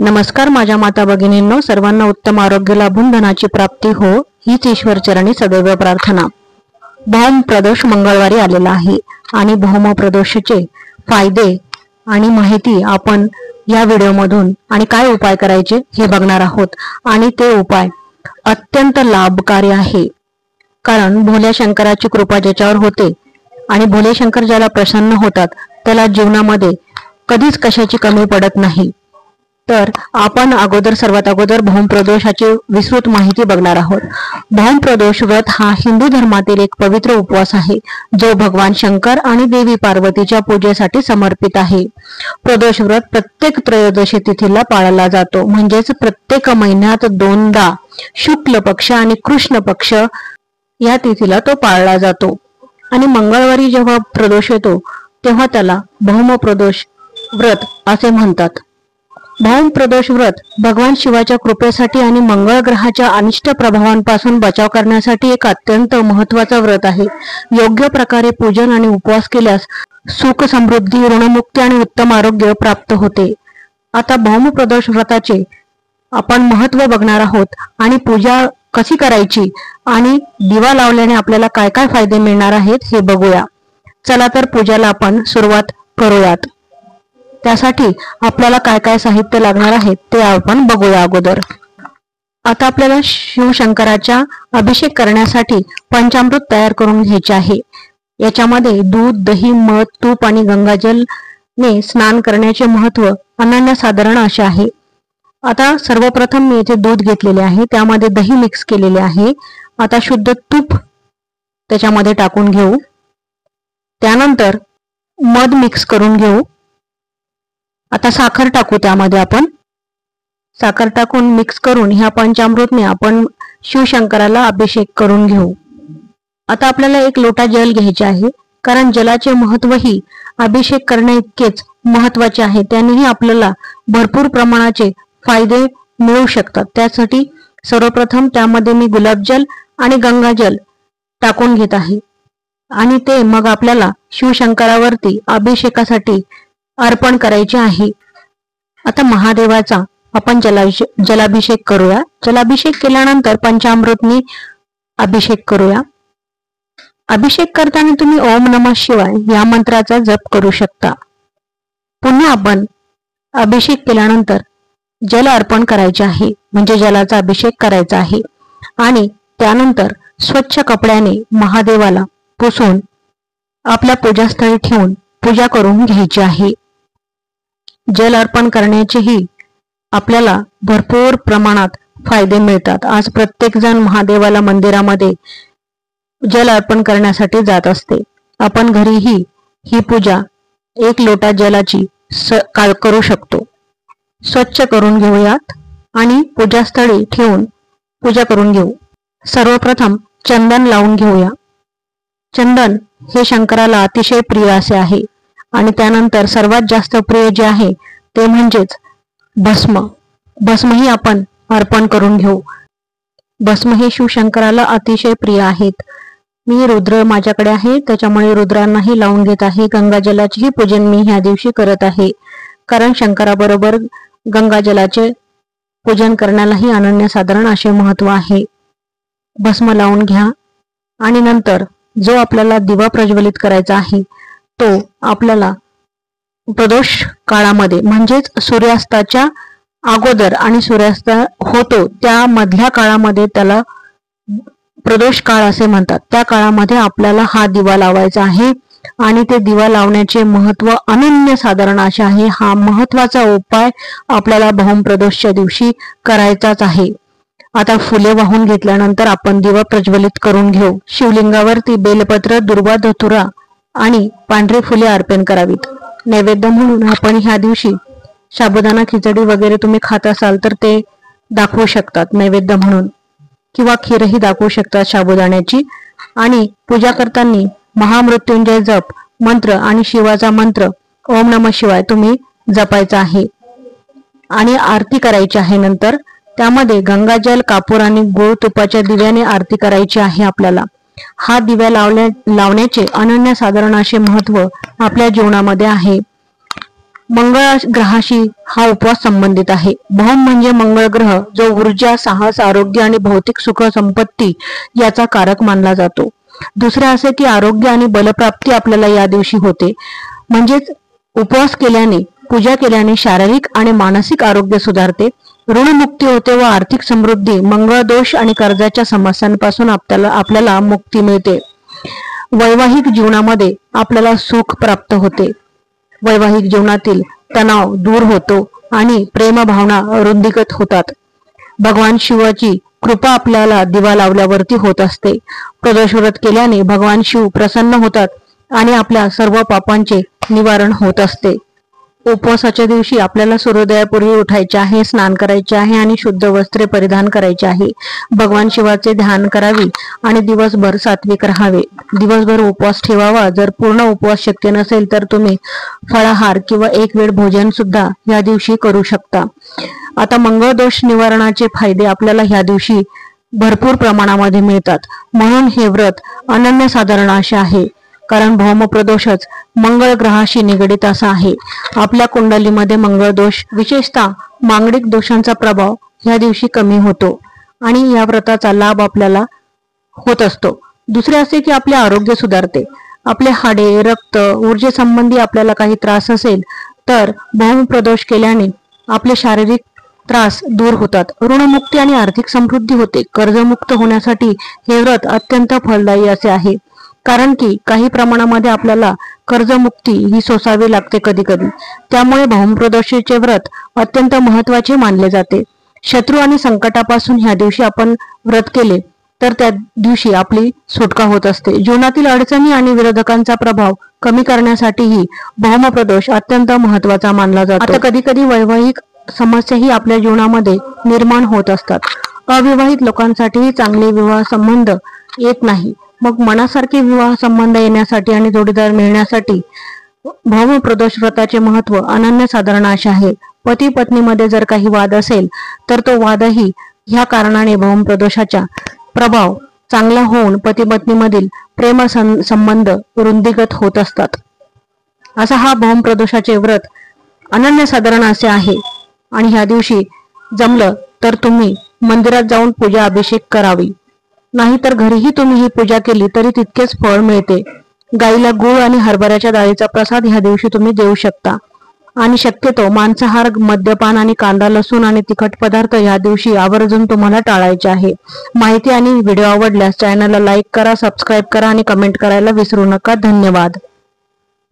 नमस्कार माझ्या माता भगिनींनो, सर्वांना उत्तम आरोग्य लाभून धनाची प्राप्ती हो हीच ईश्वर चरणी सदैव प्रार्थना। भौम प्रदोष मंगळवारी आलेला आहे आणि भौम प्रदोषाचे फायदे आणि माहिती आपण या व्हिडिओमधून आणि काय उपाय करायचे हे बघणार आहोत। आणि ते उपाय अत्यंत लाभकारी आहे, कारण भोल्या शंकराची कृपा ज्याच्यावर होते आणि भोले शंकर ज्याला प्रसन्न होतात त्याला जीवनामध्ये कधीच कशाची कमी पडत नाही। तर आपण सर्वात अगोदर भौम प्रदोषाची विस्तृत माहिती बघणार आहोत। भौम प्रदोष व्रत हा हिंदू धर्मातील एक पवित्र उपवास आहे, जो भगवान शंकर आणि देवी पार्वतीच्या पूजेसाठी समर्पित आहे। प्रदोष व्रत प्रत्येक त्रयोदशी तिथीला पाळला जातो, म्हणजेच प्रत्येक महिन्यात 2दा शुक्ल पक्ष आणि कृष्ण पक्ष या तिथीला तो पाळला जातो। आणि मंगळवारी जेव्हा प्रदोष येतो तेव्हा त्याला भौम प्रदोष व्रत असे म्हणतात। भौम प्रदोष व्रत भगवान शिवाच्या कृपेसाठी आणि मंगळ ग्रहाच्या अनिष्ट प्रभावांपासून बचाव करण्यासाठी एक अत्यंत महत्त्वाचा व्रत आहे। योग्य प्रकारे पूजन आणि उपवास केल्यास सुख, समृद्धी, ऋणमुक्ती आणि उत्तम आरोग्य प्राप्त होते। आता भौम प्रदोष व्रताचे आपण महत्त्व बघणार आहोत आणि पूजा कशी करायची आणि दिवा लावल्याने आपल्याला काय काय फायदे मिळणार आहेत हे बघूया। चला तर पूजाला आपण सुरुवात करूयात। त्यासाठी आपल्याला काय काय साहित्य लागणार आहे ते आपण बघूया अगोदर। आता आपल्याला शिवशंकराच्या अभिषेक करण्यासाठी पंचामृत तयार करून घ्यायचे आहे। याच्यामध्ये दूध, दही, मध, तूप आणि गंगाजलने स्नान करण्याचे महत्त्व अनन्यसाधारण असे आहे। आता सर्वप्रथम मी येथे दूध घेतलेले आहे, त्यामध्ये दही मिक्स केलेले आहे। आता शुद्ध तूप त्याच्यामध्ये टाकून घेऊ, त्यानंतर मध मिक्स करून घेऊ। आता साखर टाकू, त्यामध्ये आपण साखर टाकून मिक्स करून ह्या पंचामृतने आपण शिवशंकराला अभिषेक करून घेऊ। आता आपल्याला 1 लोटा जल घ्यायचे आहे, कारण जलाचे महत्त्वही अभिषेक करण्या इतकेच महत्त्वाचे आहे। त्यानेही आपल्याला भरपूर प्रमाणाचे फायदे मिळू शकतात। त्यासाठी सर्वप्रथम त्यामध्ये मी गुलाबजल आणि गंगाजल टाकून घेत आहे आणि ते मग आपल्याला शिवशंकरावरती अभिषेकासाठी अर्पण करायचे आहे। आता महादेवाचा आपण जलाभिषेक करूया। जलाभिषेक केल्यानंतर पंचामृतनी अभिषेक करूया। अभिषेक करताना तुम्ही ओम नमः शिवाय या मंत्राचा जप करू शकता। पुन्हा आपण अभिषेक केल्यानंतर जल अर्पण करायचे आहे, म्हणजे जलाचा अभिषेक करायचा आहे। आणि त्यानंतर स्वच्छ कपड्याने महादेवाला पुसून आपल्या पूजास्थळी ठेवून पूजा करून घ्यायची आहे। जल अर्पण करण्याचेही आपल्याला भरपूर प्रमाणात फायदे मिळतात। आज प्रत्येक जण महादेवाला मंदिरामध्ये जल अर्पण करण्यासाठी जात असते। आपण घरीही ही पूजा 1 लोटा जलाची करू शकतो। स्वच्छ करून घेऊयात आणि पूजास्थळी ठेवून पूजा करून घेऊ। सर्वप्रथम चंदन लावून घेऊया। चंदन हे शंकराला अतिशय प्रिय असे आहे। आणि त्यानंतर सर्वात जास्त प्रिय जे आहे ते म्हणजेच भस्म। भस्मही आपण अर्पण करून घेऊ। भस्म हे शिवशंकराला अतिशय प्रिय आहेत। मी रुद्र माझ्याकडे आहे, त्याच्यामुळे रुद्रांनाही लावून घेत आहे। गंगाजलाचेही पूजन मी ह्या दिवशी करत आहे, कारण शंकराबरोबर गंगाजलाचे पूजन करण्यालाही अनन्यसाधारण असे महत्त्व आहे। भस्म लावून घ्या आणि नंतर जो आपल्याला दिवा प्रज्वलित करायचा आहे तो आपल्याला प्रदोष काळामध्ये, म्हणजेच सूर्यास्ताच्या अगोदर आणि सूर्यास्त होतो त्या मधल्या काळामध्ये, त्याला प्रदोष काळ असे म्हणतात, त्या काळामध्ये आपल्याला हा दिवा लावायचा आहे। आणि ते दिवा लावण्याचे महत्त्व अनन्यसाधारण असे आहे। हा महत्त्वाचा उपाय आपल्याला भौम प्रदोषच्या दिवशी करायचाच आहे। आता फुले वाहून घेतल्यानंतर आपण दिवा प्रज्वलित करून घेऊ। शिवलिंगावरती बेलपत्र, दुर्वा, धतुरा आणि पांढरी फुले अर्पण करावीत। नैवेद्य म्हणून आपण ह्या दिवशी साबुदाणा खिचडी वगैरे तुम्ही खात असाल तर ते दाखवू शकतात नैवेद्य म्हणून, किंवा खीरही दाखवू शकतात साबुदाण्याची। आणि पूजा करताना महामृत्युंजय जप मंत्र आणि शिवाचा मंत्र ओम नमः शिवाय तुम्ही जपायचा आहे आणि आरती करायची आहे। नंतर त्यामध्ये गंगाजल, कापूर आणि गुळ तुपाच्या दिव्याने आरती करायची आहे आपल्याला। हा दिव्या लावण्याचे अनन्यसाधारण असे महत्त्व आपल्या जीवनामध्ये आहे। मंगळ ग्रहाशी हा उपवास संबंधित आहे. भौम म्हणजे मंगळ ग्रह, जो ऊर्जा, साहस, आरोग्य आणि भौतिक सुख संपत्ती याचा कारक मानला जातो. दुसरे असे की आरोग्य आणि बलप्राप्ती आपल्याला या दिवशी होते. म्हणजेच उपवास केल्याने, पूजा केल्याने शारीरिक आणि मानसिक आरोग्य सुधारते, ऋणमुक्ती होते व आर्थिक समृद्धी, मंगळ दोष आणि कर्जाच्या समस्यांपासून आपल्याला मुक्ती मिळते. वैवाहिक जीवनामध्ये आपल्याला सुख प्राप्त होते. वैवाहिक जीवनातील तणाव दूर होतो आणि प्रेम भावना वृद्धिंगत होतात. भगवान शिवाची कृपा आपल्याला दिवा लावल्यावरती होत असते. प्रदोष व्रत केल्याने भगवान शिव प्रसन्न होतात आणि आपल्या सर्व पापांचे निवारण होत असते. उपवासाच्या दिवशी आपल्याला सूर्योदयापूर्वी उठायचे आहे, स्नान करायचे आहे आणि शुद्ध वस्त्रे परिधान करायचे आहे. भगवान शिवाचे ध्यान करावे आणि दिवसभर सात्विक राहावे. दिवसभर उपवास ठेवावा. जर पूर्ण उपवास शक्य नसेल तर तुम्ही फळाहार किंवा एक वेळ भोजन सुद्धा या दिवशी करू शकता. आता मंगळ दोष निवारणाचे फायदे आपल्याला ह्या दिवशी भरपूर प्रमाणामध्ये मिळतात. म्हणून हे व्रत अनन्यसाधारण असे आहे. कारण भौम प्रदोषच मंगळ ग्रहाशी निगडित असा आहे. आपल्या कुंडलीमध्ये मंगळ दोष, विशेषतः मांगलिक दोषांचा प्रभाव ह्या दिवशी कमी होतो आणि या व्रताचा लाभ आपल्याला होत असतो. दुसरे असे की आपले आरोग्य सुधारते. आपले हाडे, रक्त, ऊर्जेसंबंधी आपल्याला काही त्रास असेल तर भौम प्रदोष केल्याने आपले शारीरिक त्रास दूर होतात. ऋणमुक्ती आणि आर्थिक समृद्धी होते. कर्जमुक्त होण्यासाठी हे व्रत अत्यंत फलदायी असे आहे. कारण की काही प्रमाणामध्ये आपल्याला कर्जमुक्ती ही सोसावी लागते कधी कधी. त्यामुळे भौम प्रदोषीचे व्रत अत्यंत महत्वाचे मानले जाते. शत्रू आणि संकटापासून ह्या दिवशी आपण व्रत केले तर त्या दिवशी आपली सुटका होत असते. जीवनातील अडचणी आणि विरोधकांचा प्रभाव कमी करण्यासाठीही भौम प्रदोष अत्यंत महत्वाचा मानला जातो. आता कधी कधी वैवाहिक समस्याही आपल्या जीवनामध्ये निर्माण होत असतात. अविवाहित लोकांसाठीही चांगले विवाह संबंध येत नाही. मग मनासारखे विवाह संबंध येण्यासाठी आणि जोडीदार मिळण्यासाठी भौम प्रदोष व्रताचे महत्व अनन्यसाधारण असे आहे. पती पत्नीमध्ये जर काही वाद असेल तर तो वादही ह्या कारणाने भौम प्रदोषाचा प्रभाव चांगला होऊन पती पत्नीमधील प्रेम संबंध वृद्धिंगत होत असतात. असा हा भौम प्रदोषाचे व्रत अनन्यसाधारण असे आहे. आणि ह्या दिवशी जमलं तर तुम्ही मंदिरात जाऊन पूजा अभिषेक करावी. नाहीतर घरीही तुम्ही ही पूजा केली तरी तितकेच फळ मिळते. गाईला गूळ आणि हरभऱ्याच्या डाळीचा प्रसाद ह्या दिवशी तुम्ही देऊ शकता. आणि शक्यतो मांसाहार, मद्यपान आणि कांदा, लसूण आणि तिखट पदार्थ ह्या दिवशी आवर्जून तुम्हाला टाळायचे आहे. माहिती आणि व्हिडिओ आवडल्यास चॅनलला लाईक करा, सबस्क्राईब करा आणि कमेंट करायला विसरू नका. धन्यवाद.